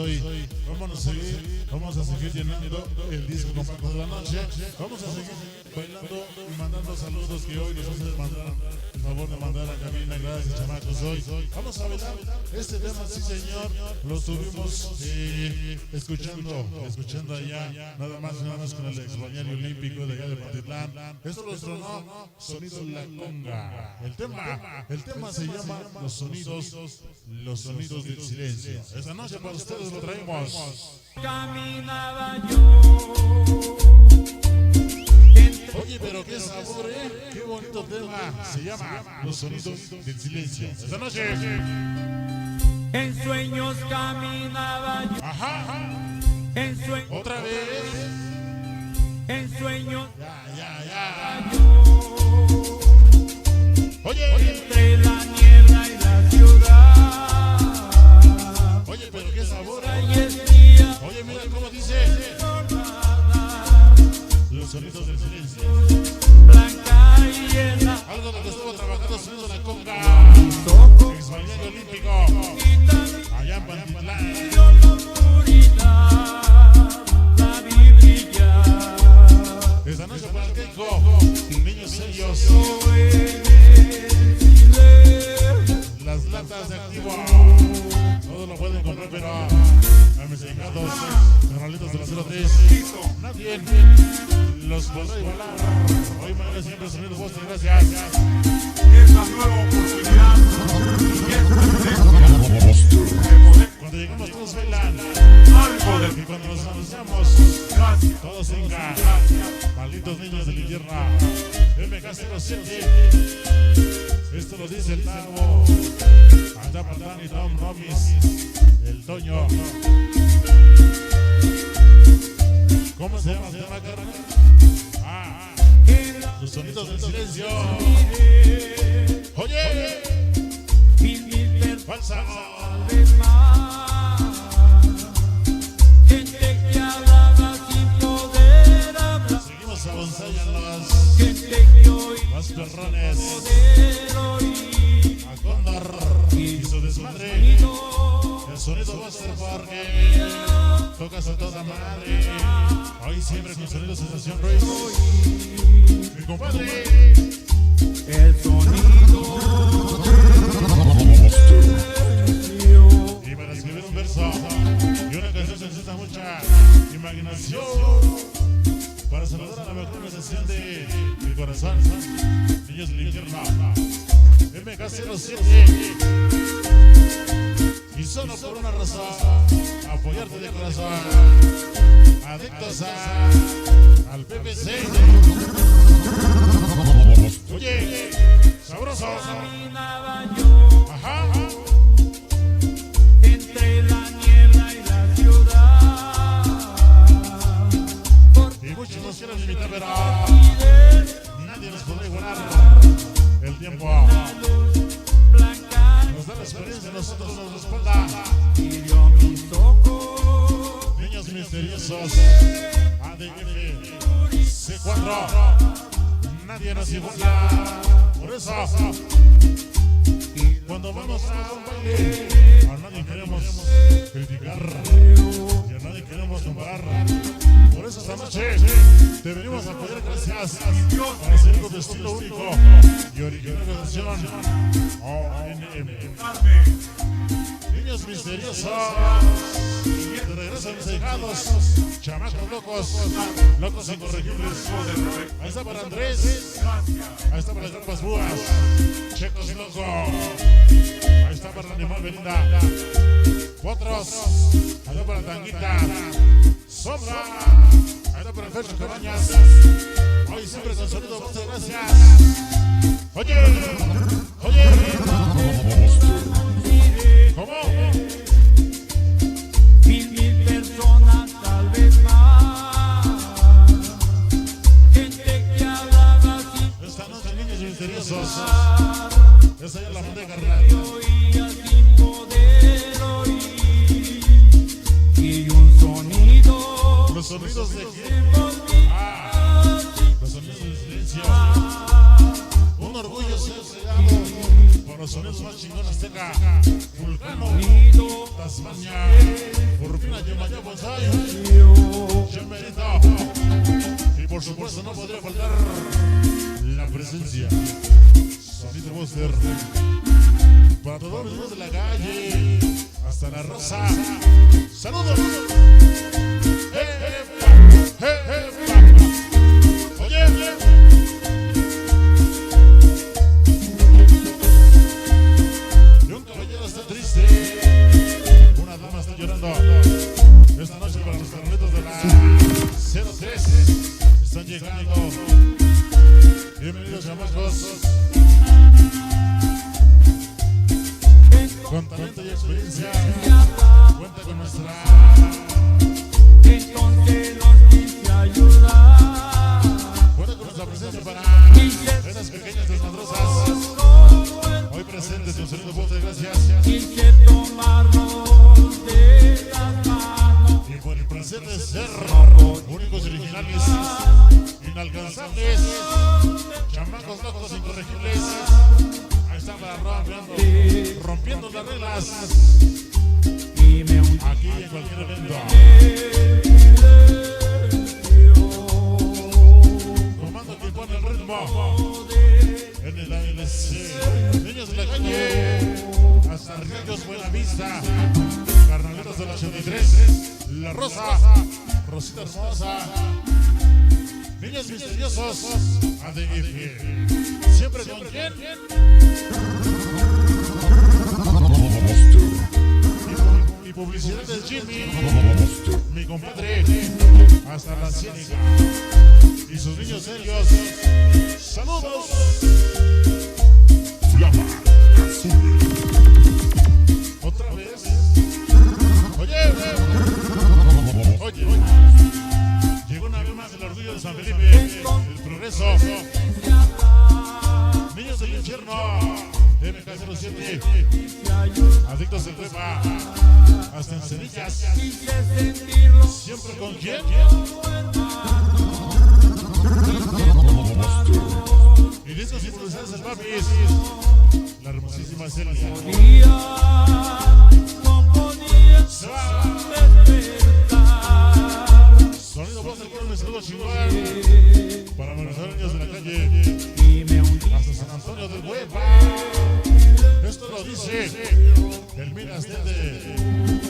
hoy. Vamos a seguir llenando el disco compacto de la noche. Vamos a seguir bailando y mandando saludos que hoy nos hacen mandar el favor de mandar a cabina. Gracias, chamacos. Hoy vamos a bailar este tema, sí señor. Lo estuvimos escuchando allá, nada más con el ex balneario olímpico de allá de Pantitlán. Esto lo estrenó Sonido La Conga. El tema se llama Los Sonidos del Silencio. Esta noche para ustedes lo traemos. Caminaba yo. Oye, pero qué sabor, qué bonito tema. Se llama Los Sonidos del Silencio. Esta noche. En sueños caminaba yo. Ajá. En sueños. Otra vez. En sueños. Ya. Yo. Oye. Entre la niebla y la ciudad. Oye, pero qué sabor. Ahí es día. Oye, mira cómo dice. Los Sonidos del Silencio. Blanca y llena. Algo de lo que estuvo trabajando Sonido La Conga. Ex balneario olímpico. Y también Allá en Pantitlán. yo la oscuridad. La vi brillar. Esta noche para el Keiko. Niños serios. Las latas de activo. Todo lo pueden comprar, pero a mis dedicados, carnalitos de la 03. Nadie los podrá igualar. Hoy, mañana, siempre sonido Boston. Gracias. Esta nueva oportunidad y Cuando llegamos todos bailan. algo de Y cuando nos anunciamos, gracias. todos vengan. Malditos niños del infierno. MK07. Esto lo dice el Tavo. Anda Patán y Tom Romis. El Toño. ¿Cómo se llama el tema, carnal? Los Sonidos del Silencio. Oye, falsa. Gente que hablaba sin poder hablar. Seguimos avanzando Gente que hoy los perrones. poder oír. A Cóndor y su desmadre. El sonido Buster porque tocas a toda madre. Hoy siempre con sonido Sensación Royce. Mi compadre. El sonido Y para escribir un verso y una canción se necesita mucha imaginación. Para saludar a la mejor organización de mi corazón, Niños del Infierno, MK07. Y solo por una razón, apoyarte de corazón. Adictos al PPC. Oye, sabroso. caminaba yo Ajá. entre la niebla y la ciudad. Y muchos nos quieren imitar, pero nadie nos podrá igualar. El tiempo Blanca nos da la experiencia, nosotros nos respalda. hirió mis ojos. Niños misteriosos, ADF, C4, nadie nos iguala. Por eso, cuando vamos a un baile, a nadie queremos criticar y a nadie queremos comparar. Por eso esta noche te venimos a apoyar, gracias para hacer algo de estilo único y original de versión ONM. Niños misteriosos, de regreso a mis dejados, chamacos locos incorregibles. Ahí está para Andrés, ahí está para las tropas búas, checos loco, ahí está para el animal Belinda, Potros, ahí está para Tanguita, Sombra, ahí está para el Fercho Cabañas, hoy siempre con sonido, muchas gracias. Oye, ¿cómo? Mil personas, tal vez más. Gente que hablaba sin Esta noche, niños misteriosos, esa ya es la montaña carnal. oía, sin poder oír. Y un sonido Los sonidos de quién? Los sonidos del silencio. Un orgullo ser sellado por los sonidos más chingones Azteca, Vulcano, Tasmania, Urbina, Yemaya, Bonsai, Chemerito. Y por supuesto no podría faltar la presencia Sonido Buster para todos los niños de la calle hasta La Rosa. Saludos. Oye, y un caballero está triste, una dama está llorando. Esta noche para los carnalitos de la 03 están llegando. Bienvenidos, chamacos. Con talento y experiencia, cuenta con nuestra. Cuenta con nuestra presencia para esas pequeñas desmadrosas. Hoy presentes en Sonido Buster, gracias. Y por el placer de ser únicos y originales, inalcanzables, chamacos locos incorregibles. Ahí están para rompiendo las reglas. Aquí en cualquier evento. Comando que pone el ritmo en el ALC. Niños de la calle, hasta Ríos Buenavista, carnaleros de la 83, La Rosa, Rosita Hermosa, niños misteriosos, ADF. Siempre con quién. Y publicidad de Jimmy, mi compadre, hasta la Ciénaga. Y sus niños serios. ¡Saludos! Flama Azul. Otra vez. Oye. Llegó una vez más el orgullo de San Felipe, el progreso. Niños del infierno, MK07, adictos del Cueva, hasta en Cerillas. Siempre con quién. Y de estos impulsados el Papis, la hermosísima Celia. Sonido Buster con un saludo chingón para manejar niños de la calle hasta San Antonio del Hueva. Esto lo dice el Minas Tete,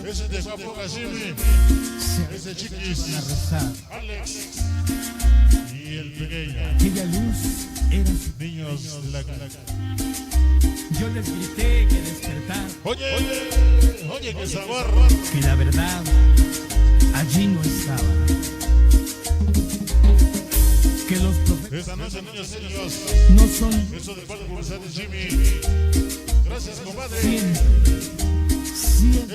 ese de Guapo Casimi, ese Chiquis, Alex y el pequeño. Aquella luz era su... Niños de la calle. Yo les grité que despertar, Oye, qué sabor. que la verdad allí no estaba. Que los profetas Esta noche, niños serios, no son eso de parte de publicidad de Jimmy. Gracias, compadre. siempre,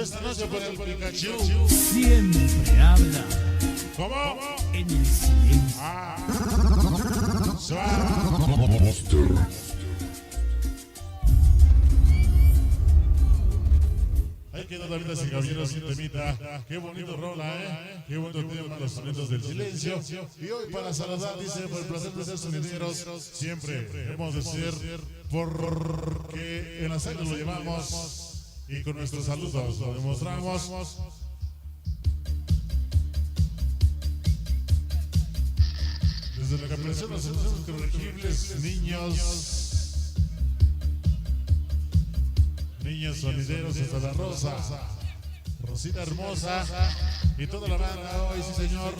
Esta noche para el Pikachu. siempre habla ¿Cómo? en el silencio. Ahí quedó la vida sin caballeros, sin temita. Qué bonito rola, Qué bonito tema los sonidos del silencio. Y hoy para saludar, dice, por el placer de ser sonideros, siempre hemos de ser, porque en la sangre lo llevamos y con nuestros saludos lo demostramos. Desde la capacitación de los sonidos corregibles, niños sonideros hasta La Rosa, Rosita Hermosa y toda la banda hoy, sí señor.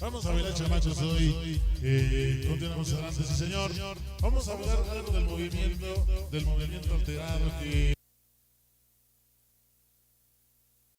Vamos a bailar, chamachos, hoy. Continuamos adelante, sí señor. Vamos a hablar algo del movimiento alterado que